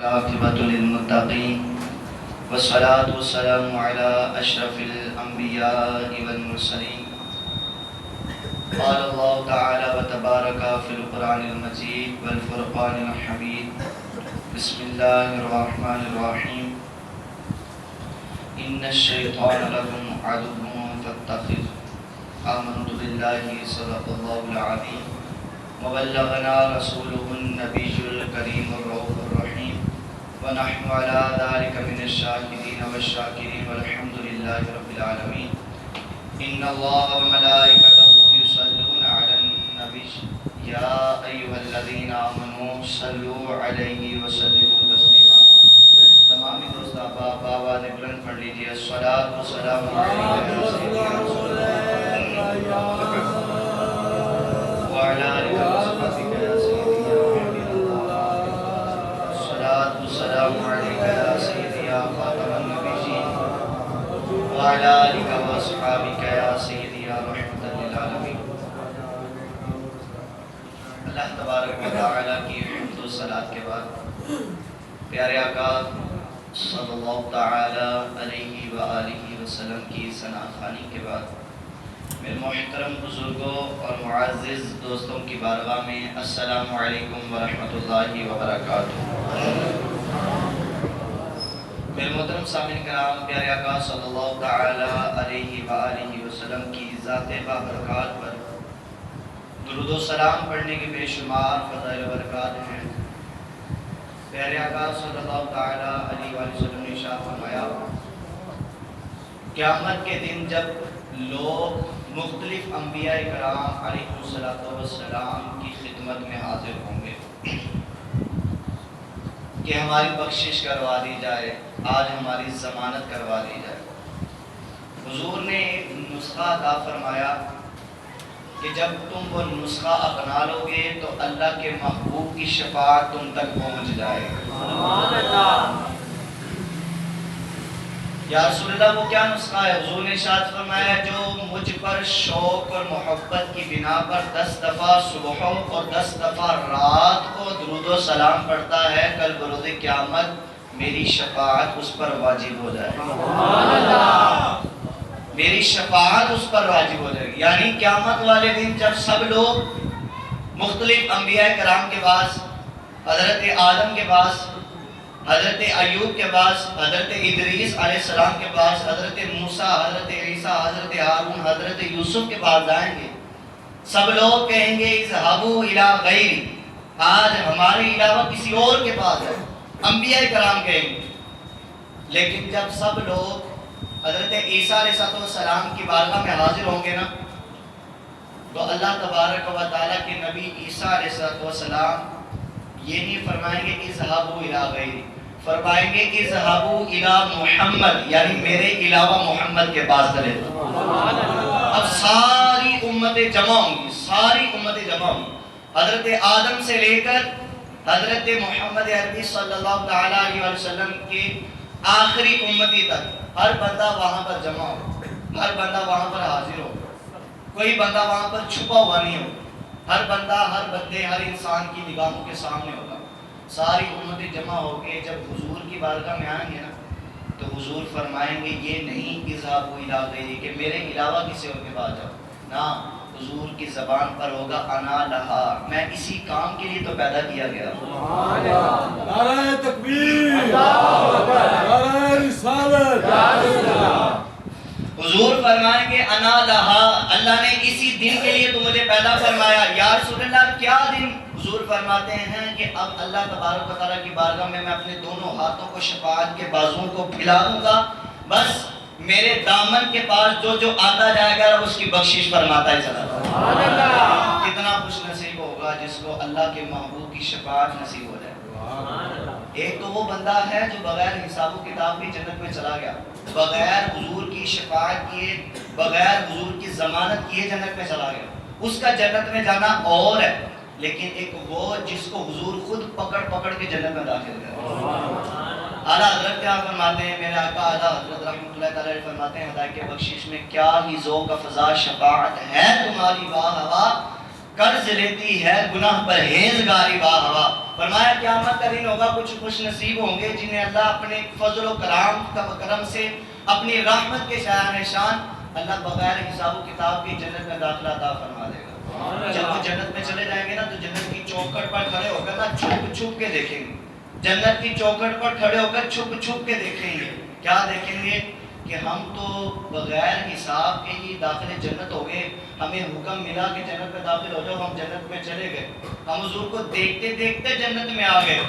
عاقبۃ للمتقین والصلاة والسلام على اشرف الانبیاء والمرسلین قال اللہ تعالی وتبارک فی القرآن المجید والفرقان الحمید بسم اللہ الرحمن الرحیم ان الشیطان لکم عدو فاتخذوه آمنت باللہ صدق اللہ العظیم وبلغنا رسوله النبی الکریم الرؤوف الرحیم ونحن على ذلك من الشاهدين والشاكرين والحمد لله رب العالمين ان الله وملائكته يصلون على النبي يا ايها الذين امنوا صلوا عليه وسلموا تسليما تمام دوست احباب آواز بلند پڑھ لیجیے الصلاۃ والسلام علیک یا سیدی یا رسول اللہ وعلى آلك وصحبك يا سيدي يا حبيب الله الصلاة والسلام عليك يا سيدي يا خاتم النبيين وعلى آلك وصحبك يا سيدي يا رحمة للعالمين اللہ تبارک و تعالی کی حمد و صلاۃ کے بعد پیارے آقا صلی اللہ تعالی علیہ وآلہ وسلم کی ثنا خوانی کے بعد میرے محترم بزرگوں اور معزز دوستوں کی بارگاہ میں السلام علیکم ورحمۃ اللہ وبرکاتہ۔ میرے محترم سامعین کرام، پیارے آقا صلی اللہ تعالی علیہ وآلہ وسلم کی ذات بابرکات پر درود و سلام پڑھنے کے بے شمار فضائل و برکات ہیں۔ پیارے آقا صلی اللہ تعالی علیہ وآلہ وسلم نے ارشاد فرمایا، قیامت کے دن جب لوگ مختلف انبیاء کرام علیہ السلام کی خدمت میں حاضر ہوں گے کہ ہماری بخشش کروا دی جائے، آج ہماری ضمانت کروا دی جائے، حضور نے ایک نسخہ عطا فرمایا کہ جب تم وہ نسخہ اپنا لو گے تو اللہ کے محبوب کی شفاعت تم تک پہنچ جائے گی۔ یا رسول اللہ وہ کیا نسخہ ہے؟ حضور نے ارشاد فرمایا، جو مجھ پر شوق اور محبت کی بنا پر 10 دفعہ صبح اور 10 دفعہ رات کو درود و سلام پڑھتا ہے، کل بروز قیامت میری شفاعت اس پر واجب ہو جائے گی، میری شفاعت اس پر واجب ہو جائے گی۔ یعنی قیامت والے دن جب سب لوگ مختلف انبیاء کرام کے پاس، حضرت آدم کے پاس، حضرت ایوب کے پاس، حضرت ادریس علیہ السلام کے پاس، حضرت موسیٰ، حضرت عیسیٰ، حضرت ہارون، حضرت یوسف کے پاس جائیں گے، سب لوگ کہیں گے اذهبوا الی غیری، آج ہمارے علاوہ کسی اور کے پاس ہے، انبیاء کرام کہیں گے۔ لیکن جب سب لوگ حضرت عیسیٰ علیہ السلام کی بارگاہ میں حاضر ہوں گے نا، تو اللہ تبارک و تعالیٰ کے نبی عیسیٰ علیہ السلام یہ نہیں فرمائیں گے اذهبوا الی غیری، فرمائیں گے اذهبوا الی محمد، یعنی میرے علاوہ محمد کے پاس چلے۔ اب ساری امتیں جمع ہوں گی، ساری امتیں جمع ہوں گی، حضرت آدم سے لے کر حضرت محمد عربی صلی اللہ تعالی علیہ وسلم کے آخری امتی تک ہر بندہ وہاں پر جمع ہو، ہر بندہ وہاں پر حاضر ہو، کوئی بندہ وہاں پر چھپا ہوا نہیں ہو، ہر بندہ، ہر بندے، ہر انسان کی نگاہوں کے سامنے ہوگا۔ ساری امتیں جمع ہو کے جب حضور کی بارگاہ میں آئیں گے نا، تو حضور فرمائیں گے یہ نہیں اذهبوا الی غیری کہ میرے علاوہ کسی اور کے پاس جاؤ، نہ، حضور کی زبان پر ہوگا انا لہا، میں اسی کام کے لیے تو پیدا کیا گیا ہوں۔ نعرہ تکبیر، نعرہ رسالت۔ حضور فرمائیں گے انا لہا، اللہ نے اسی دن کے لیے تو مجھے پیدا فرمایا۔ یا رسول اللہ کیا دن؟ حضور فرماتے ہیں کہ اب اللہ تبارک و تعالیٰ کی بارگاہ میں اپنے دونوں ہاتھوں کو شفاعت کے بازوؤں کو پھیلا دوں گا، بس میرے دامن کے پاس جو جو آتا جائے گا اس کی بخشش فرماتا ہے چلا جائے۔ کتنا خوش نصیب ہوگا جس کو اللہ کے محبوب کی شفاعت نصیب ہو جائے۔ ایک تو وہ بندہ ہے جو بغیر حساب و کتاب بھی جنت میں چلا گیا، بغیر حضور کی شفاعت کیے، بغیر حضور کی ضمانت کیے جنت میں چلا گیا، اس کا جنت میں جانا اور ہے۔ لیکن ایک وہ جس کو حضور خود پکڑ پکڑ کے جنت میں داخل کرے۔ اعلیٰ حضرت کیا فرماتے ہیں؟ میرے آقا اعلیٰ حضرت رحمۃ اللہ تعالیٰ فرماتے ہیں ہدایت کے بخشش میں، کیا ہی ذوق فضا شفاعت ہے تمہاری واہ ہوا، قرض لیتی ہے گناہ پرہیزگاری واہ ہوا۔ فرمایا قیامت کا دن ہوگا کچھ خوش نصیب ہوں گے جنہیں اللہ اپنے فضل و کرم سے اپنی رحمت کے شایان شان اللہ بغیر حساب و کتاب کی جنت میں داخلہ عطا فرما دے گا. جب وہ جنت میں چلے جائیں گے نا تو جنت کی چوکھٹ پر کھڑے ہو کر نا چھپ چھپ کے دیکھیں گے. جنت کی چوکھٹ پر کھڑے ہو کر چھپ چھپ کے دیکھیں گے. کیا دیکھیں گے کہ ہم تو بغیر حساب کے ہی داخل جنت ہو گئے. ہمیں حکم ملا کہ جنت میں داخل ہو جاؤ, ہم جنت میں چلے گئے. ہم حضور کو دیکھتے دیکھتے جنت میں آ گئے,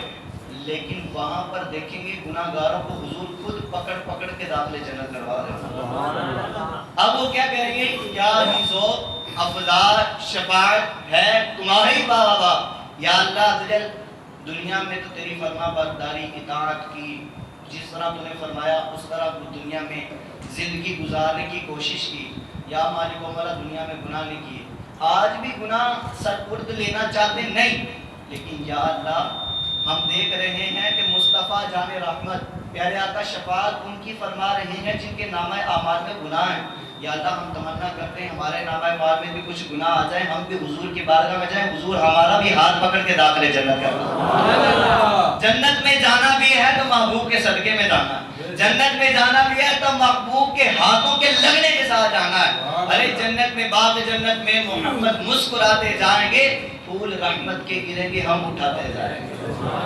لیکن وہاں پر دیکھیں گے گناہ گاروں کو حضور خود پکڑ پکڑ کے داخل جنت کروا رہے ہیں. اب وہ کیا کہیں گے, کیا حیثو افضال شفاعت ہے تمہاری بابا یا اللہ عزوجل, دنیا میں تو تیری فرما برداری اطاعت کی, جس طرح تو نے فرمایا اس طرح دنیا میں زندگی گزارنے کی کوشش کی. یا مالک و مولا دنیا میں گناہ نہیں کیے, آج بھی گناہ سرپرد لینا چاہتے نہیں, لیکن یا اللہ ہم دیکھ رہے ہیں کہ مصطفیٰ جان رحمت پیارے آقا شفاعت ان کی فرما رہے ہیں جن کے نامہ اعمال میں گناہ ہیں. یا اللہ ہم تمنا کرتے ہیں ہمارے نامہ اعمال میں بھی کچھ گناہ آ جائیں, ہم بھی حضور کی بارگاہ میں جائیں, حضور ہمارا بھی ہاتھ پکڑ کے داخلے جنت کرنا. جنت میں جانا بھی ہے تو محبوب کے صدقے میں جانا ہے, جنت میں جانا بھی ہے تو محبوب کے ہاتھوں کے لگنے کے ساتھ جانا ہے. ارے جنت میں باغ جنت میں محمد مسکراتے جائیں گے, پھول رحمت کے گریں گے ہم اٹھاتے جائیں گے.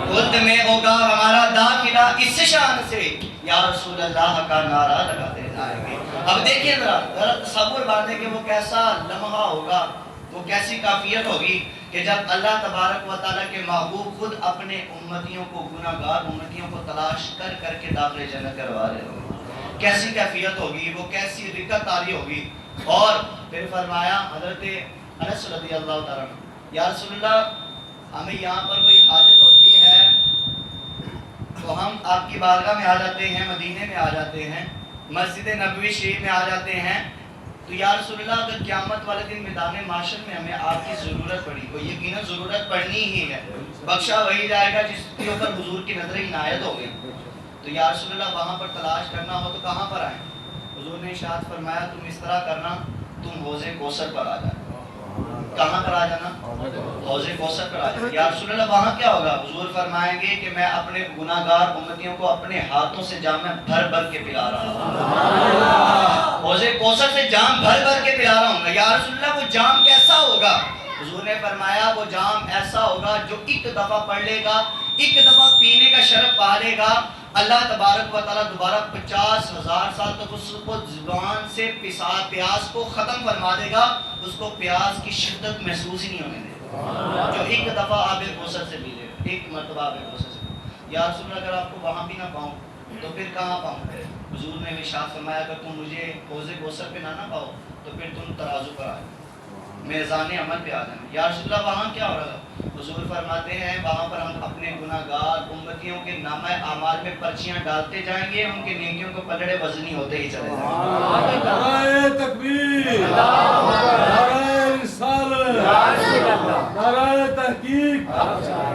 خود میں ہوگا ہمارا داخلہ اس شان سے یا رسول اللہ کا نعرہ لگاتے جائیں گے. اب دیکھیے ذرا تصور باندھیں کہ وہ کیسا لمحہ ہوگا, وہ کیسی کیفیت ہوگی کہ جب اللہ تبارک و تعالیٰ کے محبوب خود اپنے امتیوں کو, گناہ گار امتیوں کو تلاش کر کر کے داخل جنت کروا رہے ہوں. کیسی کیفیت ہوگی, وہ کیسی رکت تاری ہوگی. اور پھر فرمایا حضرت انس رضی اللہ تعالیٰ یا رسول اللہ ہمیں یہاں پر کوئی حاجت ہوتی ہے تو ہم آپ کی بارگاہ میں آ جاتے ہیں, مدینے میں آ جاتے ہیں, مسجد نبوی شریف میں آ جاتے ہیں, تو یا رسول اللہ اگر قیامت والے دن میدان معاشر میں ہمیں آپ کی ضرورت پڑی, کوئی یقیناً ضرورت پڑنی ہی ہے, بخشا وہی جائے گا جس کے اوپر حضور کی نظر عنایت ہوگی, تو یا رسول اللہ وہاں پر تلاش کرنا ہو تو کہاں پر آئیں؟ حضور نے ارشاد فرمایا تم اس طرح کرنا, تم حوض کوثر پر آ جانا. کہاں پر آ جانا؟ حوض کوثر پر آ جانا. یا رسول اللہ وہاں کیا ہوگا؟ حضور فرمائیں گے کہ میں اپنے گناہ گار امتیوں کو اپنے ہاتھوں سے جام میں بھر بھر کے پلا رہا ہوں. حوض کوثر سے جام بھر بھر کے پلا رہا ہوں. یا رسول اللہ وہ جام کیسا ہوگا؟ حضور نے فرمایا وہ جام ایسا ہوگا جو ایک دفعہ پڑھ لے گا, ایک دفعہ پینے کا شرف پا لے گا, اللہ تبارک و تعالیٰ دوبارہ 50,000 سال تک اس کو زبان سے پیاس کو ختم فرما دے گا, اس کو پیاس کی شدت محسوس ہی نہیں ہونے دے گا, جو ایک دفعہ آب کوثر سے پی لے گا, ایک مرتبہ آب کوثر سے. یا رسول اللہ اگر آپ کو وہاں بھی نہ پاؤں تو پھر کہاں پاؤں؟ حضور نے ارشاد فرمایا اگر تم مجھے حوض کوثر پہ نہ پاؤ تو پھر تم ترازو پر آئے, میزان عمل پہ آ جانا. یا رسول اللہ وہاں کیا ہو رہا؟ حضور فرماتے ہیں وہاں پر ہم اپنے گناہ گار امتیوں کے نامہ اعمال میں پرچیاں ڈالتے جائیں گے, ان کے نیکیوں کو پلڑے وزنی ہوتے ہی چلے جائیں گے. نعرہ تکبیر, نعرہ رسالت, نعرہ تحقیق.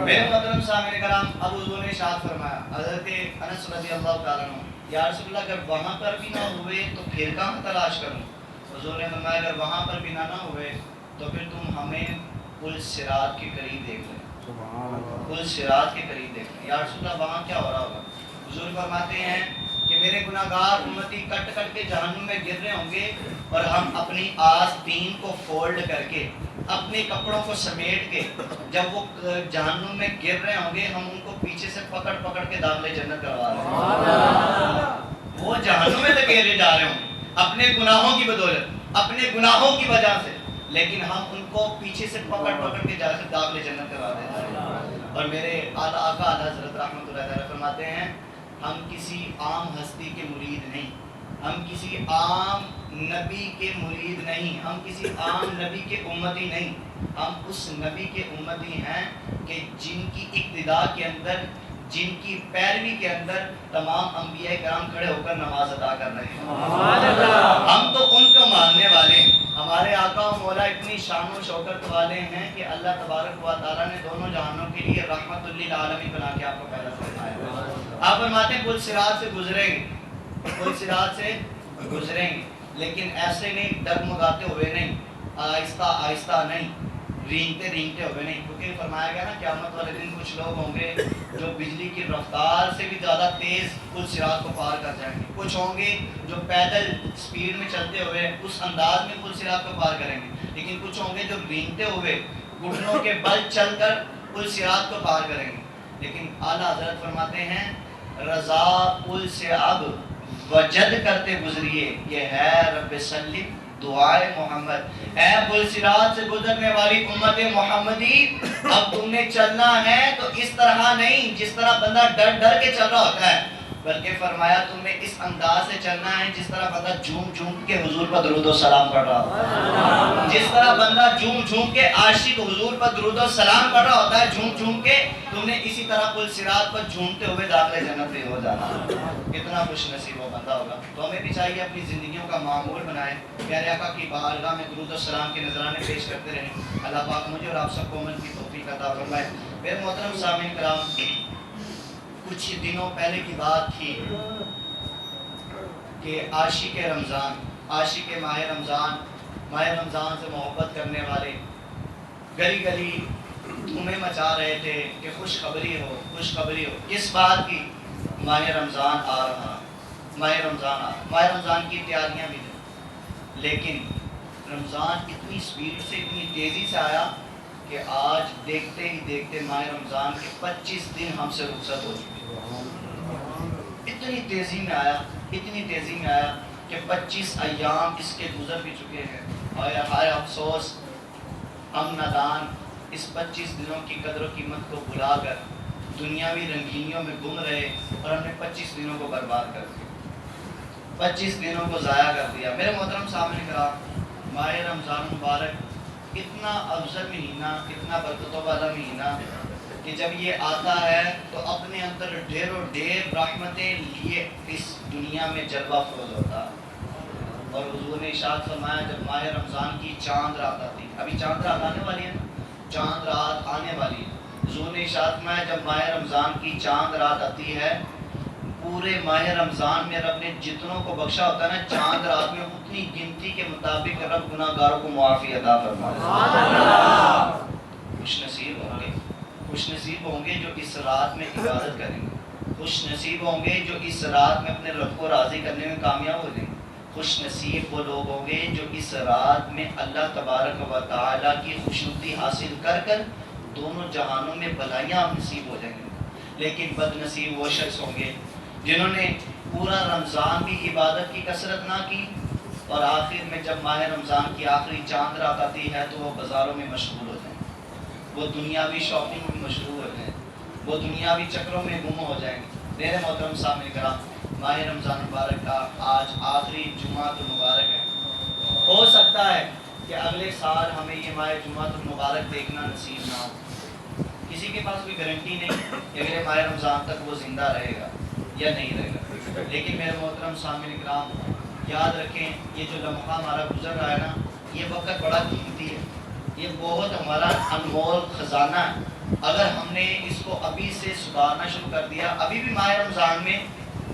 میرے محترم سامعین کرام, اب حضور نے ارشاد فرمایا حضرت انس رضی اللہ تعالیٰ عنہ یا رسول اللہ اگر وہاں پر بھی نہ ہوئے تو پھر کہاں تلاش کروں؟ حضور نے فرمایا اگر وہاں پر بھی نہ ہوئے تو پھر تم ہمیں پل صراط کے قریب دیکھ لیں, پل صراط کے قریب دیکھ لیں. یا رسول اللہ وہاں کیا ہو رہا ہوگا؟ حضور فرماتے ہیں کہ میرے گناہ گار امتی کٹ کٹ کے جہنم میں گر رہے ہوں گے, اور ہم اپنی آستین کو فولڈ کر کے اپنے کپڑوں کو سمیٹ کے جب وہ جہنم میں گر رہے ہوں گے ہم ان کو پیچھے سے پکڑ پکڑ کے داخلے جنت کروا رہے ہیں. وہ جہنم میں دھکیلے جا رہے ہوں اپنے گناہوں کی بدولت, اپنے گناہوں کی وجہ سے, لیکن ہم ان کو پیچھے سے پکڑ پکڑ کے جا کے داخلے جنت کروا دیتے ہیں. اور میرے اعلیٰ آقا اعلیٰ حضرت رحمۃ اللہ تعالیٰ فرماتے ہیں ہم کسی عام ہستی کے مرید نہیں, ہم کسی عام نبی کے مرید نہیں, ہم کسی عام نبی کے امتی نہیں, ہم اس نبی کے امتی ہیں کہ جن کی اقتداء کے اندر, جن کی پیروی کے اندر تمام انبیاء کرام کھڑے ہو کر نماز ادا کر رہے ہیں. ہم تو ان کو ماننے والے ہیں. ہمارے آقا و مولا اتنی شان و شوکت والے ہیں کہ اللہ تبارک و تعالیٰ نے دونوں جہانوں کے لیے رحمت للعالمین بنا کے آپ کو پیدا فرمایا. آپ فرماتے ہیں پل صراط سے گزریں گے, پل صراط سے گزریں گے, لیکن ایسے نہیں ڈگمگاتے ہوئے نہیں, آہستہ آہستہ نہیں, رینگتے رینگتے ہوئے نہیں، کیونکہ فرمایا گیا نا قیامت والے دن کچھ لوگ ہوں گے جو بجلی کی رفتار سے بھی زیادہ تیز پل صراط کو پار کر جائیں گے، کچھ ہوں گے جو پیدل سپیڈ میں چلتے ہوئے اس انداز میں پل صراط کو پار کریں گے، لیکن کچھ ہوں گے جو رینگتے ہوئے گھٹنوں کے بل چل کر پل صراط کو پار کریں گے۔ لیکن اعلیٰ حضرت فرماتے ہیں رضا پل سے اب وجد کرتے گزریے، یہ ہے رب سلم دعائے محمد۔ اے پل صراط سے گزرنے والی امت محمدی، اب تم نے چلنا ہے تو اس طرح نہیں جس طرح بندہ ڈر ڈر کے چل رہا ہوتا ہے، بلکہ فرمایا تم نے اس انداز سے چلنا ہے جس طرح بندہ جھوم جھوم کے حضور پر درود و سلام پڑھ رہا ہوتا ہے، جس طرح بندہ جھوم جھوم کے عاشق حضور پر درود و سلام پڑھ رہا ہوتا ہے جھوم جھوم کے، تم نے اسی طرح پل صراط پر جھومتے ہوئے داخلے جنت میں ہو جانا۔ کتنا خوش نصیب وہ بندہ ہوگا۔ تو ہمیں بھی چاہیے اپنی زندگیوں کا معمول بنائیں، پیارے آقا کی بارگاہ میں درود و سلام کے نذرانے پیش کرتے رہیں۔ اللہ پاک مجھے اور آپ سب کو عمل کی توفیق عطا فرمائے۔ میرے محترم سامعین کرام، کچھ دنوں پہلے کی بات تھی کہ عاشق رمضان، عاشق ماہ رمضان سے محبت کرنے والے گلی گلی دھومیں مچا رہے تھے کہ خوشخبری ہو، خوشخبری ہو۔ کس بات کی؟ ماہ رمضان آ رہا، ماہ رمضان کی تیاریاں بھی تھیں، لیکن رمضان اتنی سپیڈ سے اتنی تیزی سے آیا کہ آج دیکھتے ہی دیکھتے ماہ رمضان کے 25 دن ہم سے رخصت ہو چکے۔ اتنی تیزی میں آیا، اتنی تیزی میں آیا کہ 25 ایام اس کے گزر بھی چکے ہیں۔ ہائے افسوس، ہم نادان اس 25 دنوں کی قدر و قیمت کو بھلا کر دنیاوی رنگینیوں میں گم رہے اور ہم نے 25 دنوں کو برباد کر دیا، 25 دنوں کو ضائع کر دیا۔ میرے محترم سامنے کرام، ماہ رمضان مبارک اتنا افضل مہینہ، اتنا برکتوں والا مہینہ کہ جب یہ آتا ہے تو اپنے اندر ڈھیر و ڈھیر رحمتیں لیے اس دنیا میں جلوہ فروز ہوتا ہے۔ اور حضور نے ارشاد فرمایا جب ماہ رمضان کی چاند رات آتی، ابھی چاند رات آنے والی ہے نا، چاند رات آنے والی ہے، حضور نے ارشاد فرمایا جب ماہ رمضان کی چاند رات آتی ہے، پورے ماہ رمضان میں رب نے جتنوں کو بخشا ہوتا ہے نا، چاند رات میں اتنی گنتی کے مطابق رب گناہ گاروں کو معافی عطا فرماتا۔ خوش نصیب ہوں گے، خوش نصیب ہوں گے جو اس رات میں عبادت کریں گے، خوش نصیب ہوں گے جو اس رات میں اپنے رب کو راضی کرنے میں کامیاب ہو جائیں گے، خوش نصیب وہ لوگ ہوں گے جو اس رات میں اللہ تبارک و تعالیٰ کی خوشنودی حاصل کر کر دونوں جہانوں میں بھلائیاں نصیب ہو جائیں گے۔ لیکن بد نصیب وہ شخص ہوں گے جنہوں نے پورا رمضان بھی عبادت کی کثرت نہ کی اور آخر میں جب ماہ رمضان کی آخری چاند رات آتی ہے تو وہ بازاروں میں مشغول ہو جائیں گے، وہ دنیاوی شاپنگ میں مشغول ہو جائیں گے، وہ دنیاوی چکروں میں گم ہو جائیں گے۔ میرے محترم سامنے کرام، ماہ رمضان مبارک کا آج آخری جمعہ المبارک ہے۔ ہو سکتا ہے کہ اگلے سال ہمیں یہ ماہ جمعہ المبارک دیکھنا نصیب نہ ہو، کسی کے پاس کوئی گارنٹی نہیں کہ اگلے ماہ رمضان تک وہ زندہ رہے گا یا نہیں رہے گا، لیکن میرے محترم سامعین کرام یاد رکھیں یہ جو لمحہ ہمارا گزر رہا ہے نا، یہ وقت بڑا قیمتی ہے، یہ بہت ہمارا انمول خزانہ ہے۔ اگر ہم نے اس کو ابھی سے سدھارنا شروع کر دیا، ابھی بھی ماہ رمضان میں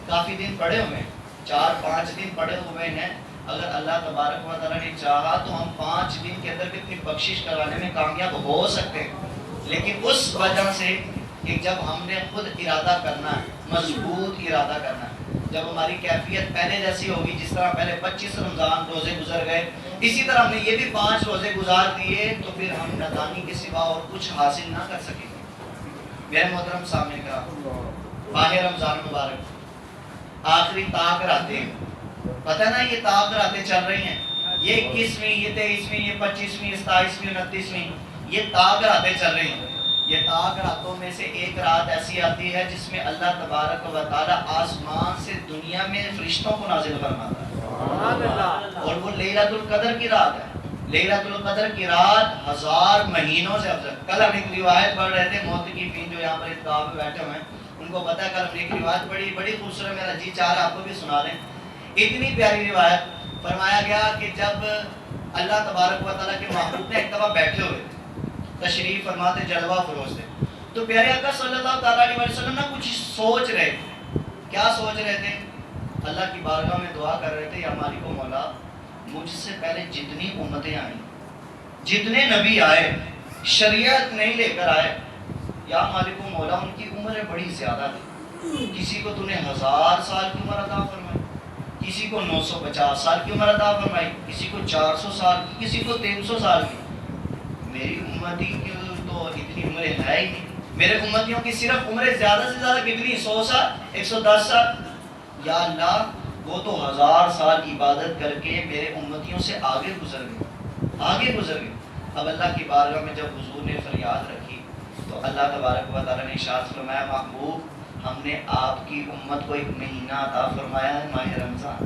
کافی دن پڑے ہوئے ہیں، 4-5 دن پڑے ہوئے ہیں، اگر اللہ تبارک و تعالیٰ نے چاہا تو ہم 5 دن کے اندر بھی اپنی بخشش کرانے میں کامیاب ہو سکتے ہیں، لیکن اس وجہ سے کہ جب ہم نے خود ارادہ کرنا ہے، مضبوط ارادہ کرنا ہے، جب ہماری کیفیت پہلے جیسی ہوگی جس طرح پہلے 25 رمضان روزے گزر گئے، اسی طرح ہم نے یہ بھی 5 روزے گزار دیے تو پھر ہم نادانی کے سوا اور کچھ حاصل نہ کر سکیں گے۔ میرے محترم سامنے کا ماہ رمضان مبارک آخری طاق راتیں، پتہ نا یہ طاق راتیں چل رہی ہیں، یہ 21ویں، یہ 23ویں، یہ 25ویں، 27ویں، 29ویں، یہ طاق راتیں چل رہی ہیں۔ یہ طاق راتوں میں سے ایک رات ایسی آتی ہے جس میں اللہ تبارک و تعالیٰ آسمان سے دنیا میں فرشتوں کو نازل فرماتا ہے، اور وہ لیلۃ القدر کی رات ہے۔ لیلۃ القدر کی رات 1000 مہینوں سے افضل۔ کل ہم ایک روایت پڑھ رہے تھے، محتکفین جو یہاں پر اتقاء میں بیٹھے ہوئے ہیں ان کو پتہ ہے، کل ہم نے ایک روایت پڑھی، بڑی خوبصورت، میرا جی چاہ رہا آپ کو بھی سنا دیں۔ اتنی پیاری روایت، فرمایا گیا کہ جب اللہ تبارک و تعالیٰ کے محبوب نے ایک دفعہ بیٹھے ہوئے تشریف فرماتے جلوہ فروز تھے، تو پیارے آقا صلی اللہ تعالیٰ علیہ وسلم نا کچھ سوچ رہے تھے۔ کیا سوچ رہے تھے؟ اللہ کی بارگاہ میں دعا کر رہے تھے، یا مالک و مولا، مجھ سے پہلے جتنی امتیں آئیں، جتنے نبی آئے، شریعت نہیں لے کر آئے، یا مالک و مولا ان کی عمریں بڑی زیادہ تھی، کسی کو تو نے 1000 سال کی عمر عطا فرمائی، کسی کو 950 سال کی عمر عطا فرمائی، کسی کو 400 سال کی، کسی کو 300 سال کی۔ میری امتی کی تو اتنی عمریں ہے ہی نہیں، میرے امتیوں کی صرف عمریں زیادہ سے زیادہ کتنی، 100 سال، 110 سال۔ یا اللہ وہ تو 1000 سال عبادت کر کے میرے امتیوں سے آگے گزر گئے۔ اب اللہ کی بارگاہ میں جب حضور نے فریاد رکھی تو اللہ تبارک و تعالیٰ نے ارشاد فرمایا، محبوب ہم نے آپ کی امت کو ایک مہینہ عطا فرمایا ہے، ماہ رمضان۔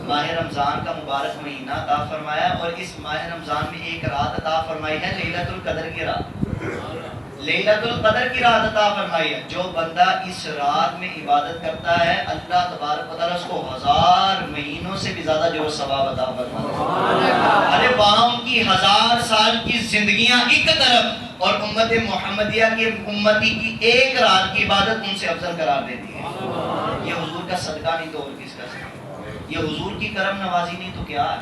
ماہ رمضان کا مبارک مہینہ عطا فرمایا، اور اس ماہ رمضان میں ایک رات عطا فرمائی ہے، لیلۃ القدر کی رات۔ لیلۃ القدر کی رات عطا فرمائی ہے۔ جو بندہ اس رات میں عبادت کرتا ہے اللہ تبارک و تعالیٰ اس کو 1000 مہینوں سے بھی زیادہ جو ثواب عطا فرماتا ہے۔ ارے وہاں ان کی 1000 سال کی زندگیاں ایک طرف، اور امت محمدیہ کی امتی کی ایک رات کی عبادت ان سے افضل قرار دیتی ہے۔ یہ حضور کا صدقہ نہیں تو اور کس کا صدقہ؟ یہ حضور کی کرم نوازی نہیں تو کیا ہے؟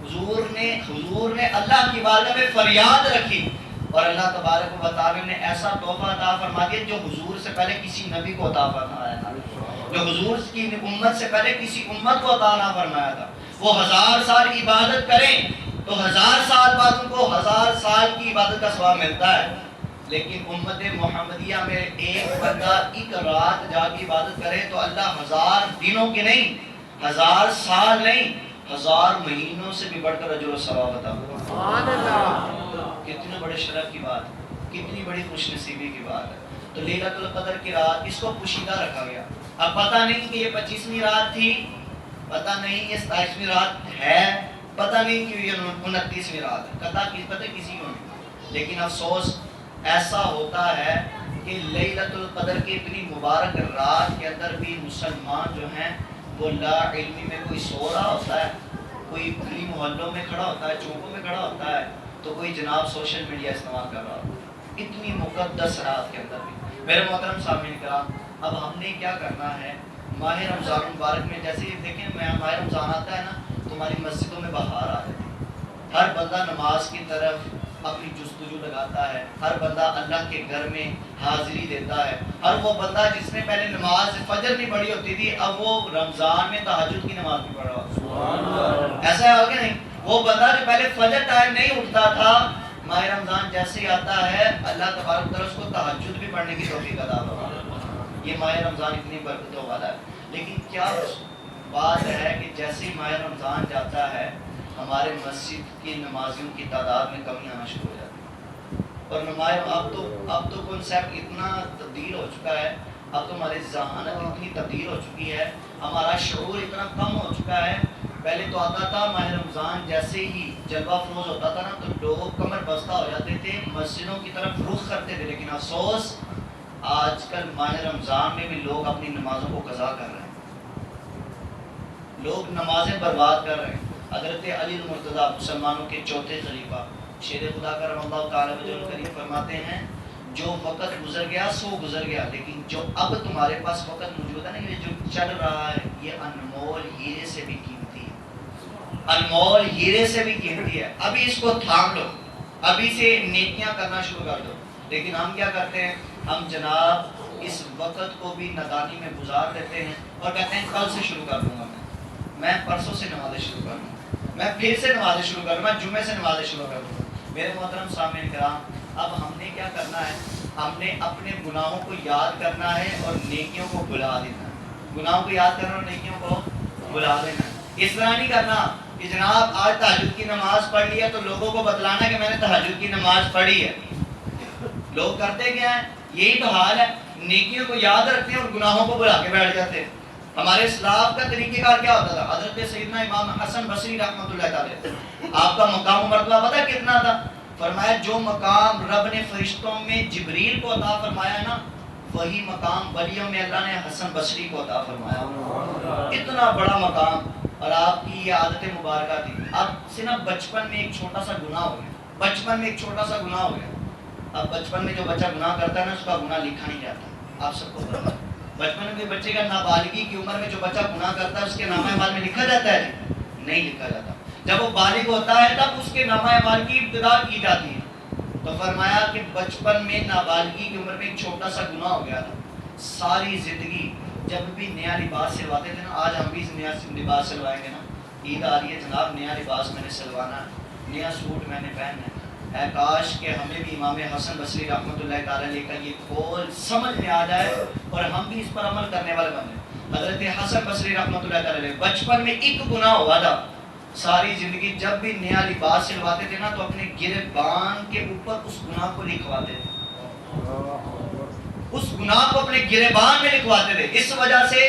حضور نے اللہ کی بارگاہ میں فریاد رکھی، اور اللہ تبارک و تعالیٰ نے ایسا تحفہ عطا فرما دیا جو حضور سے پہلے کسی نبی کو عطا فرمایا تھا، جو حضور کی امت سے پہلے کسی امت کو عطا نہ فرمایا تھا۔ وہ 1000 سال عبادت کریں تو 1000 سال بعد ان کو 1000 سال کی عبادت کا ثواب ملتا ہے، لیکن امت محمدیہ میں ایک بندہ ایک رات جا کے عبادت کرے تو اللہ 1000 دنوں کے نہیں، 1000 سال نہیں، 1000 مہینوں سے بھی بڑھ کر اجر و ثواب عطا فرماتا۔ کتنے بڑے شرف کی بات ہے، کتنی بڑی خوش نصیبی کی بات ہے۔ تو لیلۃ القدر کی رات اس کو پوشیدہ رکھا گیا۔ اب پتہ نہیں کہ یہ 25ویں رات تھی، پتہ نہیں یہ 27ویں رات ہے، پتہ نہیں کہ یہ 29ویں رات ہے، پتہ کسی کو نہیں، لیکن افسوس ایسا ہوتا ہے کہ لیلۃ القدر کی اتنی مبارک رات کے اندر بھی مسلمان جو ہیں وہ لا علمی میں کوئی سو رہا ہوتا ہے، کوئی گلی محلوں میں کھڑا ہوتا ہے، چوکوں میں کھڑا ہوتا ہے، تو کوئی جناب سوشل میڈیا استعمال کر رہا ہوتا ہے، اتنی مقدس رات کے اندر بھی۔ میرے محترم سامعین کرام، اب ہم نے کیا کرنا ہے، ماہ رمضان مبارک میں جیسے دیکھیں ماہ رمضان آتا ہے نا تو ہماری مسجدوں میں بہار آ جاتی ہے، ہر بندہ نماز کی طرف اپنی جستجو لگاتا ہے، ہر بندہ اللہ کے گھر میں حاضری دیتا ہے، ہر وہ بندہ جس نے پہلے نماز فجر نہیں پڑھی ہوتی تھی اب وہ رمضان میں تہجد کی نماز بھی پڑھا ہوتا ہے۔ ایسا ہے کہ نہیں؟ وہ بندہ جو پہلے فجر ٹائم نہیں اٹھتا تھا، ماہ رمضان جیسے ہی آتا ہے اللہ تبارک و تعالیٰ اس کو تہجد بھی پڑھنے کی توفیق عطا فرماتا ہے۔ یہ ماہ رمضان اتنی برکتوں والا ہے، لیکن کیا بات ہے کہ جیسے ہی ماہ رمضان جاتا ہے ہمارے مسجد کی نمازیوں کی تعداد میں کمی آنا شروع ہو جاتی ہے، اور اب تو کنسیپٹ اتنا تبدیل ہو چکا ہے، اب تو ہماری ذہانت اتنی تبدیل ہو چکی ہے، ہمارا شعور اتنا کم ہو چکا ہے۔ پہلے تو آتا تھا ماہ رمضان جیسے ہی جلوہ فروز ہوتا تھا نا تو لوگ کمر بستہ ہو جاتے تھے، مسجدوں کی طرف رخ کرتے تھے، لیکن افسوس آج کل ماہ رمضان میں بھی لوگ اپنی نمازوں کو قضا کر رہے ہیں، لوگ نمازیں برباد کر رہے ہیں۔ حضرت علی المرتضیٰ مسلمانوں کے چوتھے خلیفہ شیر خدا کرم اللہ تعالیٰ وجہ الکریم فرماتے ہیں، جو وقت گزر گیا سو گزر گیا، لیکن جو اب تمہارے پاس وقت موجود ہے نا، یہ جو چل رہا ہے یہ انمول ہیرے سے بھی قیمتی ہے، انمول ہیرے سے بھی قیمتی ہے، ابھی اس کو تھام لو، ابھی سے نیکیاں کرنا شروع کر دو۔ لیکن ہم کیا کرتے ہیں، ہم جناب اس وقت کو بھی نادانی میں گزار دیتے ہیں اور کہتے ہیں کل سے شروع کر دوں گا، میں پرسوں سے نمازیں شروع کر دوں، میں پھر سے نمازیں شروع کر دوں، میں جمعے سے نمازیں شروع کر دوں۔ میرے محترم سامعین کرام، اب ہم نے کیا کرنا ہے، ہم نے اپنے گناہوں کو یاد کرنا ہے اور نیکیوں کو بھلا دینا ہے، گناہوں کو یاد کرنا اور نیکیوں کو بھلا دینا ہے۔ اس طرح نہیں کرنا کہ جناب آج تہجد کی نماز پڑھ لی ہے تو لوگوں کو بتلانا کہ میں نے تہجد کی نماز پڑھی ہے۔ لوگ کرتے کیا ہیں، یہی تو حال ہے، نیکیوں کو یاد رکھتے ہیں اور گناہوں کو بھلا کے بیٹھ جاتے ہیں۔ ہمارے اسلاف کا طریقہ کار کیا ہوتا تھا، حضرت سیدنا امام حسن بصری رحمۃ اللہ تعالی، آپ کا مقام و مرتبہ پتہ کتنا تھا؟ فرمایا جو مقام رب نے فرشتوں میں جبریل کو عطا فرمایا ہے نا، وہی مقام ولیوں میں اللہ نے حسن بصری کو عطا فرمایا، اتنا بڑا مقام۔ اور آپ کی یہ عادت مبارکہ تھی، اب سے نا بچپن میں ایک چھوٹا سا گناہ ہو گیا، بچپن میں ایک چھوٹا سا گناہ ہو گیا۔ اب بچپن میں جو بچہ گناہ کرتا ہے نا اس کا گناہ لکھا نہیں جاتا، آپ سب کو پتہ ہے۔ بچپن میں بچے کا نابالغی کی عمر میں جو بچہ گناہ کرتا ہے اس کے نامہ اعمال میں لکھا جاتا ہے؟ نہیں لکھا جاتا۔ جب وہ بالغ ہوتا ہے تب اس کے نامہ اعمال کی ابتدا کی جاتی ہے، تو فرمایا کہ بچپن میں نابالغی کی عمر میں ایک چھوٹا سا گناہ ہو گیا تھا، ساری زندگی جب بھی نیا لباس سلواتے تھے نا، آج ہم بھی نیا لباس سلوائیں گے نا، عید آ رہی ہے جناب، نیا لباس میں نے سلوانا ہے، نیا سوٹ میں نے پہننا ہے، اے کاش کہ ہمیں بھی امام حسن بصری رحمۃ اللہ تعالیٰ علیہ کا یہ قول سمجھ میں آ جائے اور ہم بھی اس پر عمل کرنے والے بن جائیں۔ حضرت حسن بصری رحمۃ اللہ تعالیٰ علیہ بچپن میں ایک گناہ ہوا تھا، ساری زندگی جب بھی نیا لباس سلواتے تھے نا تو اپنے گریبان کے اوپر اس گناہ کو لکھواتے تھے، اس گناہ کو اپنے گریبان میں لکھواتے تھے، اس وجہ سے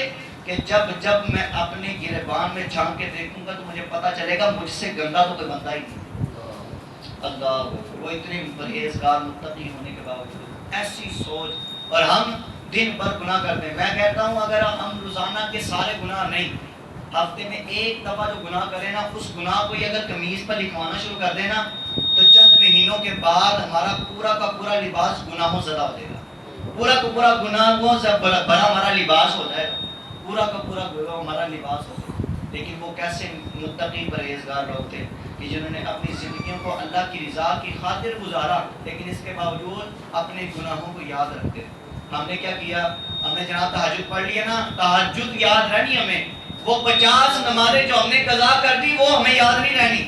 کہ جب میں اپنے گریبان میں جھانک کے دیکھوں گا تو مجھے پتا چلے گا مجھ سے گندا تو کوئی بندہ ہی نہیں۔ اللہ، وہ اتنے پرہیزگار متقی ہونے کے باوجود ایسی سوچ، اور ہم دن بھر گناہ کرتے ہیں۔ میں کہتا ہوں اگر ہم روزانہ کے سارے گناہ نہیں، ہفتے میں ایک دفعہ جو گناہ کریں نا، اس گناہ کو یہ اگر قمیض پر لکھوانا شروع کر دیں نا تو چند مہینوں کے بعد ہمارا پورا کا پورا لباس گناہوں زدہ ہو جائے گا، پورا کا پورا گناہوں سے بڑا ہمارا لباس ہو جائے گا، پورا کا پورا ہمارا لباس ہو جائے گا۔ لیکن وہ کیسے متقی پرہیزگار لوگ تھے کہ جنہوں نے اپنی زندگیوں کو اللہ کی رضا کی خاطر گزارا، لیکن اس کے باوجود اپنے گناہوں کو یاد رکھتے تھے۔ ہم نے کیا کیا؟ ہم نے جناب تہجد پڑھ لیا نا، تہجد یاد رہنی ہمیں، وہ 50 نمازیں جو ہم نے قضا کر دی وہ ہمیں یاد نہیں رہنی۔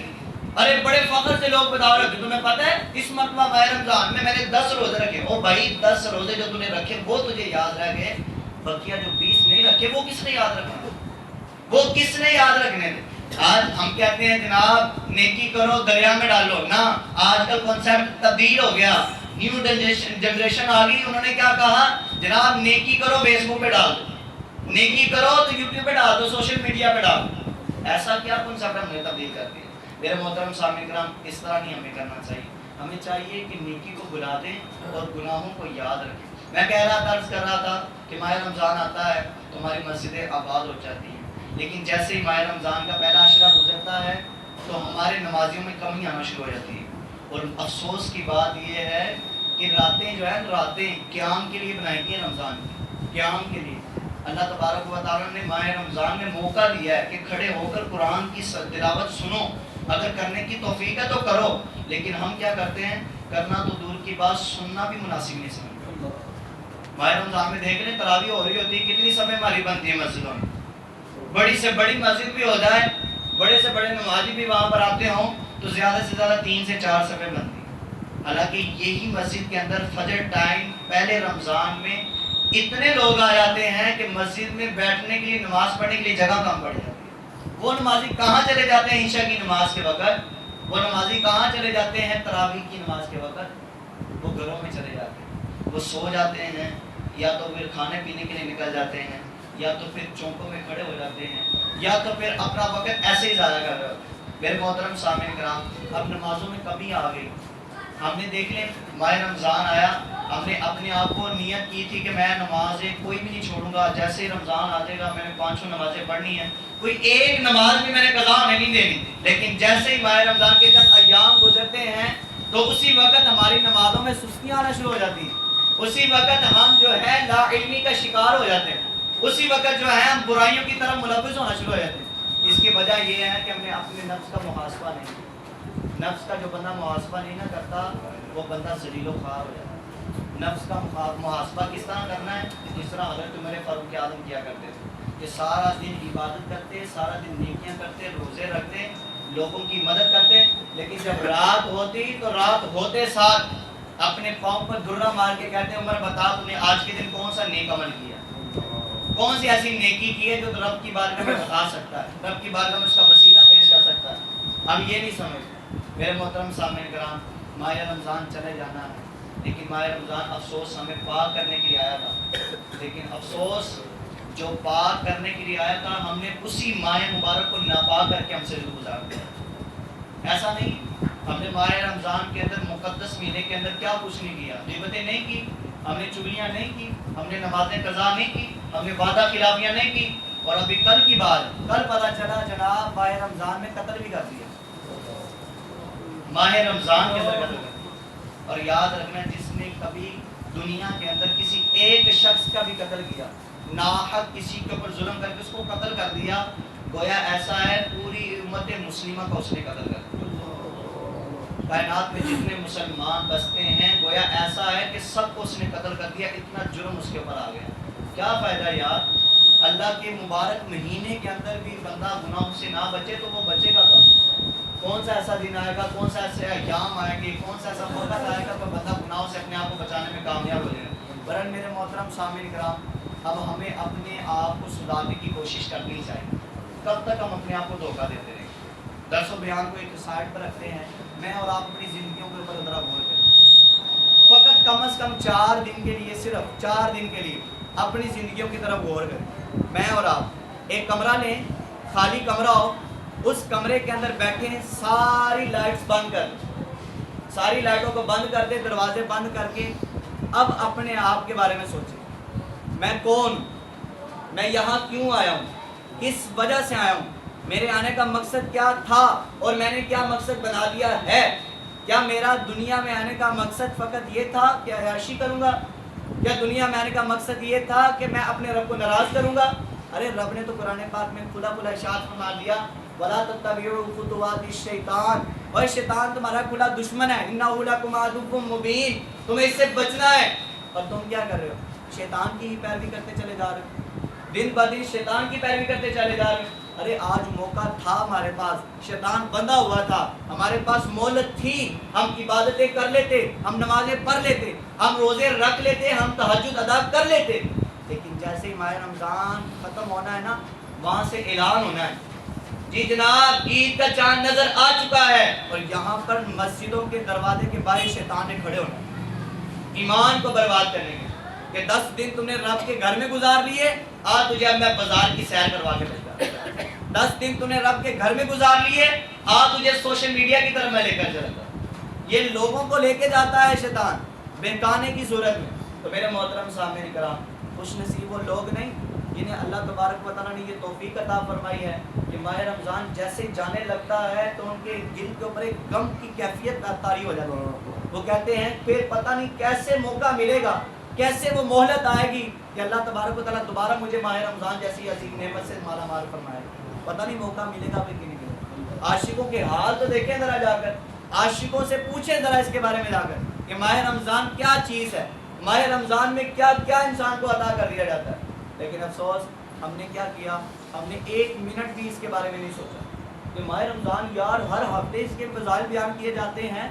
ارے بڑے فخر سے لوگ بتا رہے، تمہیں پتہ ہے اس مرتبہ ماہ رمضان میں نے 10 روزے رکھے۔ او بھائی 10 روزے جو تم نے رکھے وہ تجھے یاد رہ گئے، بقیہ جو 20 نہیں رکھے وہ کس نے یاد رکھنا؟ وہ کس نے یاد رکھنے تھے؟ آج ہم کہتے ہیں جناب نیکی کرو دریا میں ڈالو، نہ، آج کل کنسیپٹ تبدیل ہو گیا، نیو جنریشن آ گئی، انہوں نے کیا کہا جناب نیکی کرو فیس بک پہ ڈال دو، نیکی کرو تو یوٹیوب پہ ڈال دو، سوشل میڈیا پہ ڈال دو۔ ایسا کیا کنسیپٹ ہم نے تبدیل کر دیا؟ میرے محترم سامعین کرام، اس طرح نہیں ہمیں کرنا چاہیے، ہمیں چاہیے کہ نیکی کو بلا دیں اور گناہوں کو یاد رکھیں۔ میں کہہ رہا تھا، عرض کر رہا تھا کہ ماہ رمضان آتا ہے تو ہماری مسجدیں آباد ہو جاتی ہیں، لیکن جیسے ہی ماہ رمضان کا پہلا عشرہ گزرتا ہے تو ہمارے نمازیوں میں کمی آنا شروع ہو جاتی ہے، اور افسوس کی بات یہ ہے کہ راتیں جو ہے راتیں قیام کے لیے بنائی گئی ہیں، رمضان کی قیام کے لیے اللہ تبارک و تعالیٰ نے ماہ رمضان میں موقع دیا ہے کہ کھڑے ہو کر قرآن کی تلاوت سنو، اگر کرنے کی توفیق ہے تو کرو، لیکن ہم کیا کرتے ہیں؟ کرنا تو دور کی بات، سننا بھی مناسب نہیں سمجھتے۔ ماہ رمضان میں دیکھ لیں تراویح ہو رہی ہوتی ہے، کتنی صفیں ہماری بنتی ہیں مسجدوں میں، بڑی سے بڑی مسجد بھی ہو جائے، بڑے سے بڑے نمازی بھی وہاں پر آتے ہوں تو زیادہ سے زیادہ 3 سے 4 صفیں بنتی ہیں۔ حالانکہ یہی مسجد کے اندر فجر ٹائم پہلے رمضان میں اتنے لوگ آ جاتے ہیں کہ مسجد میں بیٹھنے کے لیے، نماز پڑھنے کے لیے جگہ کم پڑ جاتی ہے۔ وہ نمازی کہاں چلے جاتے ہیں عشاء کی نماز کے وقت؟ وہ نمازی کہاں چلے جاتے ہیں تراویح کی نماز کے وقت؟ وہ گھروں میں چلے جاتے ہیں، وہ سو جاتے ہیں، یا تو پھر کھانے پینے کے لیے نکل جاتے ہیں، یا تو پھر چوکوں میں کھڑے ہو جاتے ہیں، یا تو پھر اپنا وقت ایسے ہی ضائع کر رہے ہوتے ہیں۔ میرے محترم سامعین کرام، اب نمازوں میں کمی آ گئی۔ ہم نے دیکھ لیں ماہ رمضان آیا، ہم نے اپنے آپ کو نیت کی تھی کہ میں نمازیں کوئی بھی نہیں چھوڑوں گا، جیسے ہی رمضان آ جائے گا میں نے 5 نمازیں پڑھنی ہیں، کوئی ایک نماز بھی میں نے قضا نہیں دینی۔ لیکن جیسے ہی ماہ رمضان کے چند ایام گزرتے ہیں تو اسی وقت ہماری نمازوں میں سستیاں آنا شروع ہو جاتی ہیں، اسی وقت ہم جو ہے لا علمی کا شکار ہو جاتے ہیں، اسی وقت جو ہے ہم برائیوں کی طرف ملوث ہونا شروع ہو جاتے ہیں۔ اس کی وجہ یہ ہے کہ ہم نے اپنے نفس کا محاسبہ نہیں کیا۔ نفس کا جو بندہ محاسبہ نہیں نہ کرتا وہ بندہ ذلیل و خوار ہو جاتا ہے۔ نفس کا محاسبہ کس طرح کرنا ہے؟ جس طرح حضرت عمر فاروق اعظم کیا کرتے تھے کہ سارا دن عبادت کرتے، سارا دن نیکیاں کرتے، روزے رکھتے، لوگوں کی مدد کرتے، لیکن جب رات ہوتی تو رات ہوتے ساتھ اپنے پاؤں پر درہ مار کے کہتے ہیں عمر بتا تم نے آج کے دن کون سا نیک عمل کیا، کون سی ایسی نیکی کی ہے جو رب کی بارگاہ میں بتا سکتا ہے، رب کی بارگاہ میں اس کا وسیلہ پیش کر سکتا ہے۔ ہم یہ نہیں سمجھتے۔ میرے محترم سامعین کرام، ماہ رمضان چلے جانا ہے، لیکن ماہ رمضان افسوس ہمیں پاک کرنے کے لیے آیا تھا، لیکن افسوس جو پاک کرنے کے لیے آیا تھا ہم نے اسی ماہ مبارک کو ناپاک کر کے ہم سے گزار دیا۔ ایسا نہیں، ہم نے ماہ رمضان کے اندر مقدس مہینے کے اندر کیا کچھ نہیں کیا، غیبتیں نہیں کی، ہم نے چغلیاں نہیں کی، ہم نے نمازیں قضا نہیں کی، ہم نے وعدہ خلافیاں نہیں کی، اور ابھی کل کی بات، کل پتہ چلا جناب ماہ رمضان میں قتل بھی کر دیا، ماہ رمضان کے اندر قتل کر دیا۔ اور یاد رکھنا جس نے کبھی دنیا کے اندر کسی ایک شخص کا بھی قتل کیا، ناحق کسی کے اوپر ظلم کر کے اس کو قتل کر دیا، گویا ایسا ہے پوری امت مسلمہ کا اس نے قتل کر دیا۔ کائنات میں جتنے مسلمان بستے ہیں گویا ایسا ہے کہ سب کو اس نے قتل کر دیا، اتنا جرم اس کے اوپر آ گیا۔ کیا فائدہ یار، اللہ کے مبارک مہینے کے اندر بھی بندہ گناہوں سے نہ بچے تو وہ بچے گا کب؟ کون سا ایسا دن آئے گا، کون سا ایسے ایام آئے گی، کون سا ایسا وقت آئے گا تو بندہ گناہوں سے اپنے آپ کو بچانے میں کامیاب ہو جائے گا؟ برحال میرے محترم سامعین کرام، اب ہمیں اپنے آپ کو سدھارنے کی کوشش کرنی چاہیے۔ کب تک ہم اپنے آپ کو دھوکہ دیتے رہیں گے؟ درس و بیان کو ایک سائڈ پر رکھتے ہیں، میں اور آپ اپنی زندگیوں کے اوپر ذرا غور کریں۔ فقط کم از کم 4 دن کے لیے، صرف 4 دن کے لیے اپنی زندگیوں کی طرف غور کریں۔ میں اور آپ ایک کمرہ لیں، خالی کمرہ ہو، اس کمرے کے اندر بیٹھے ہیں، ساری لائٹس بند کر دیں، ساری لائٹوں کو بند کر دیں، دروازے بند کر کے اب اپنے آپ کے بارے میں سوچیں، میں کون ہوں، میں یہاں کیوں آیا ہوں، کس وجہ سے آیا ہوں، میرے آنے کا مقصد کیا تھا اور میں نے کیا مقصد بنا دیا ہے؟ کیا میرا دنیا میں آنے کا مقصد فقط یہ تھا کہ عیاشی کروں گا؟ کیا دنیا میں آنے کا مقصد یہ تھا کہ میں اپنے رب کو ناراض کروں گا؟ ارے رب نے تو قرآن پاک میں کھلا کھلا ارشاد فرما دیا، وَلَا تَتَّبِعُوا خُطُوَاتِ الشَّيْطَانِ، اور شیطان تمہارا کھلا دشمن ہے، إِنَّهُ لَكُمْ عَدُوٌّ مُّبِينٌ، تمہیں اس سے بچنا ہے، اور تم کیا کر رہے ہو؟ شیطان کی ہی پیروی کرتے چلے جا رہے ہو، دن بدن شیطان کی پیروی کرتے چلے جا رہے ہو۔ ارے آج موقع تھا ہمارے پاس، شیطان بندھا ہوا تھا، ہمارے پاس مہلت تھی، ہم عبادتیں کر لیتے، ہم نمازیں پڑھ لیتے، ہم روزے رکھ لیتے، ہم تہجد ادا کر لیتے، لیکن جیسے ہی ماہ رمضان ختم ہونا ہے نا، وہاں سے اعلان ہونا ہے، جی جناب عید کا چاند نظر آ چکا ہے، اور یہاں پر مسجدوں کے دروازے کے باہر شیطان نے کھڑے ہونا ہے ایمان کو برباد کرنے کے، کہ 10 دن تم نے رب کے گھر میں گزار لیے، آج تجھے اب میں بازار کی سیر کروا کے بھیجتا ہوں۔ 10 دن تم نے رب کے گھر میں گزار لیے، آج تجھے سوشل میڈیا کی طرف میں لے کر چلتا ہوں۔ یہ لوگوں کو لے کے جاتا ہے شیطان بہکانے کی صورت میں۔ تو میرے محترم سامعین کرام، خوش نصیب وہ لوگ نہیں جنہیں اللہ تبارک و تعالیٰ نے یہ توفیق عطا فرمائی ہے کہ ماہ رمضان جیسے جانے لگتا ہے تو ان کے دل کے اوپر ایک غم کی کیفیت طاری ہو جاتی ہے۔ وہ کہتے ہیں پھر پتہ نہیں کیسے موقع ملے گا، کیسے وہ مہلت آئے گی کہ اللہ تبارک و تعالیٰ دوبارہ مجھے ماہ رمضان جیسی عظیم نعمت سے مالا مال فرمائے، پتہ نہیں موقع ملے گا پھر کہ نہیں ملے گا۔ عاشقوں کے حال تو دیکھیں ذرا جا کر، عاشقوں سے پوچھیں ذرا اس کے بارے میں جا کر کہ ماہ رمضان کیا چیز ہے، ماہ رمضان میں کیا کیا انسان کو عطا کر دیا جاتا ہے۔ لیکن افسوس ہم نے کیا کیا، ہم نے 1 منٹ بھی اس کے بارے میں نہیں سوچا کہ ماہ رمضان یار ہر ہفتے اس کے فضائل بیان کیے جاتے ہیں،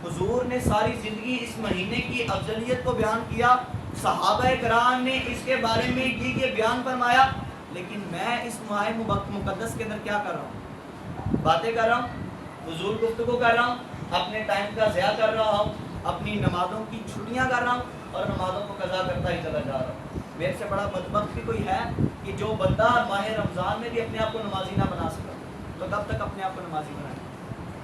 حضور نے ساری زندگی اس مہینے کی افضلیت کو بیان کیا، صحابہ کرام نے اس کے بارے میں یہ بیان فرمایا، لیکن میں اس ماہ مقدس کے اندر کیا کر رہا ہوں؟ باتیں کر رہا ہوں، حضور گفتگو کر رہا ہوں، اپنے ٹائم کا ضیاع کر رہا ہوں، اپنی نمازوں کی چھٹیاں کر رہا ہوں اور نمازوں کو قضا کرتا ہی چلا جا رہا ہوں۔ میرے سے بڑا بدبخت بھی کوئی ہے کہ جو بندہ ماہ رمضان میں بھی اپنے آپ کو نمازی نہ بنا سکا، تو کب تک اپنے آپ کو نمازی بنائے؟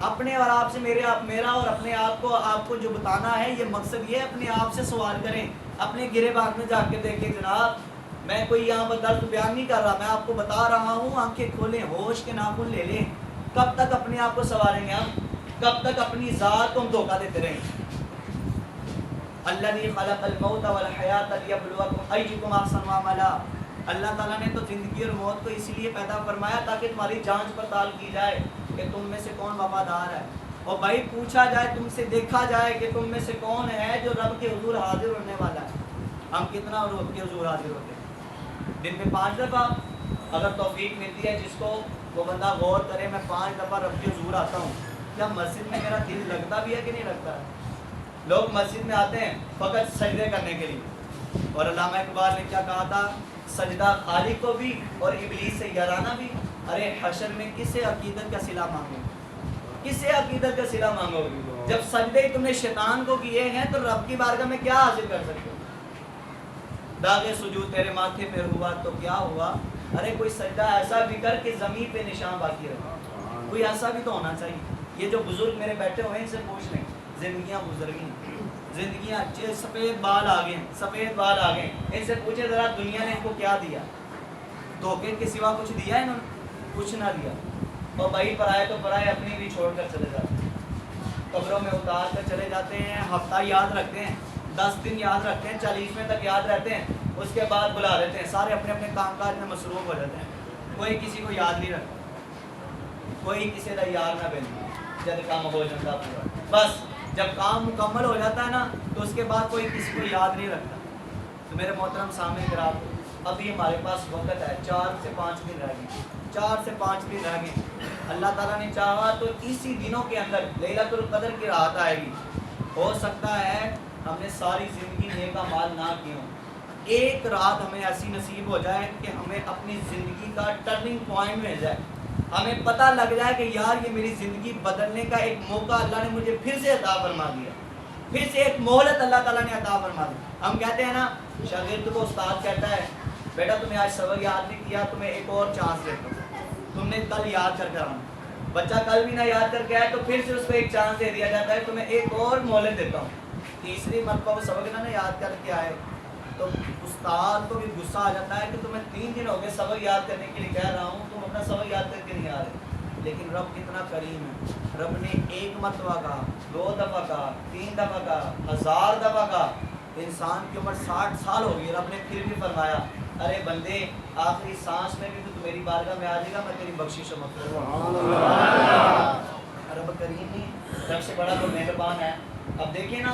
اپنے اور آپ سے میرا اور اپنے آپ کو جو بتانا ہے، یہ مقصد یہ اپنے آپ سے سوال کریں، اپنے گرے باغ میں جا کے دیکھیں جناب میں کوئی یہاں پر درد بیان نہیں کر رہا، میں آپ کو بتا رہا ہوں، آنکھیں کھولیں، ہوش کے ناخن لے لیں۔ کب تک اپنے آپ کو سواریں گے ہم؟ کب تک اپنی ذات کو ہم دھوکہ دیتے رہیں گے؟ الذی خلق الموت والحیات لیبلوکم ایکم احسن عملا، اللہ تعالیٰ نے تو زندگی اور موت کو اس لیے پیدا فرمایا تاکہ تمہاری جانچ پڑتال کی جائے کہ تم میں سے کون وفادار ہے، اور بھائی پوچھا جائے تم سے، دیکھا جائے کہ تم میں سے کون ہے جو رب کے حضور حاضر ہونے والا ہے۔ ہم کتنا رب کے حضور حاضر ہوتے ہیں؟ دن میں 5 دفعہ اگر توفیق ملتی ہے جس کو، وہ بندہ غور کرے، میں 5 دفعہ رب کے حضور آتا ہوں، کیا مسجد میں میرا دل لگتا بھی ہے کہ نہیں لگتا ہے؟ لوگ مسجد میں آتے ہیں فقط سجدے کرنے کے لیے، اور علامہ اقبال نے کیا کہا تھا، سجدہ خالق کو بھی اور ابلیس سے یارانہ بھی۔ ارے حشر میں کسے عقیدت کا صلہ مانگو، کسے عقیدت کا صلہ مانگو؟ جب سجدے تم نے شیطان کو کیے ہیں تو رب کی بارگاہ میں کیا حاصل کر سکتے ہو؟ داغ سجود تیرے ماتھے پہ ہوا تو کیا ہوا؟ ارے کوئی سجدہ ایسا بھی کر کہ زمین پہ نشان باقی رہے، کوئی ایسا بھی تو ہونا چاہیے۔ یہ جو بزرگ میرے بیٹھے ہوئے ہیں ان سے پوچھ لیں، زندگیاں گزر گئی، زندگیاں اچھے، سفید بال آ گئے، سفید بال آ گئے، ان سے پوچھے ذرا دنیا نے ان کو کیا دیا؟ دھوکے کے سوا کچھ دیا انہوں نے؟ کچھ نہ دیا۔ اور بھائی پرائے تو پرائے اپنی بھی چھوڑ کر چلے جاتے ہیں، قبروں میں اتار کر چلے جاتے ہیں، ہفتہ یاد رکھتے ہیں، 10 دن یاد رکھتے ہیں، 40ویں تک یاد رہتے ہیں، اس کے بعد بلا دیتے ہیں، سارے اپنے اپنے کام کاج میں مصروف ہو جاتے ہیں، کوئی کسی کو یاد نہیں رکھتا، کوئی کسی کا یار نہ بنتا۔ جب کام ہو جاتا پورا. بس جب کام مکمل ہو جاتا ہے نا تو اس کے بعد کوئی کسی کو یاد نہیں رکھتا. تو میرے محترم سامنے کرام ابھی ہمارے پاس وقت ہے 4 سے 5 دن رہ گئے. 4 سے 5 دن رہ گئے. اللہ تعالیٰ نے چاہا تو اسی دنوں کے اندر لیلۃ القدر کی رات آئے گی. ہو سکتا ہے ہم نے ساری زندگی نیک اعمال نہ کیے ہوں, ایک رات ہمیں ایسی نصیب ہو جائے کہ ہمیں اپنی زندگی کا ٹرننگ پوائنٹ مل جائے, ہمیں پتہ لگ جائے کہ یار یہ میری زندگی بدلنے کا ایک موقع اللہ نے مجھے پھر سے عطا فرما دیا, پھر سے ایک مہلت اللہ تعالیٰ نے عطا فرما دی. ہم کہتے ہیں نا, شاگرد کو استاد کہتا ہے بیٹا تمہیں آج سبق یاد نہیں کیا, تمہیں ایک اور چانس دیتا ہوں, تم نے کل یاد کر آنا. بچہ کل بھی نہ یاد کر کے آئے تو پھر سے اس کو ایک چانس دے دیا جاتا ہے, تمہیں ایک اور مہلت دیتا ہوں. تیسری مرتبہ وہ سبق نہ یاد کر کے آئے تو استاد کو بھی غصہ آ جاتا ہے کہ تمہیں 3 دن ہو گئے سبق یاد کرنے کے لیے کہہ رہا ہوں, تم اپنا سبق یاد کر کے نہیں آ رہے. لیکن رب کتنا کریم ہے, رب نے 1 مرتبہ کہا, 2 دفعہ کہا, 3 دفعہ کہا, 1000 دفعہ کہا. انسان کی عمر 60 سال ہو گئی, رب نے پھر بھی فرمایا ارے بندے آخری سانس میں بھی تو میری بارگاہ میں آ جائے گا, میں تیری بخشش و مغفرت. رب کریم نہیں, رب سے بڑا تو مہربان ہے. اب دیکھیں نا,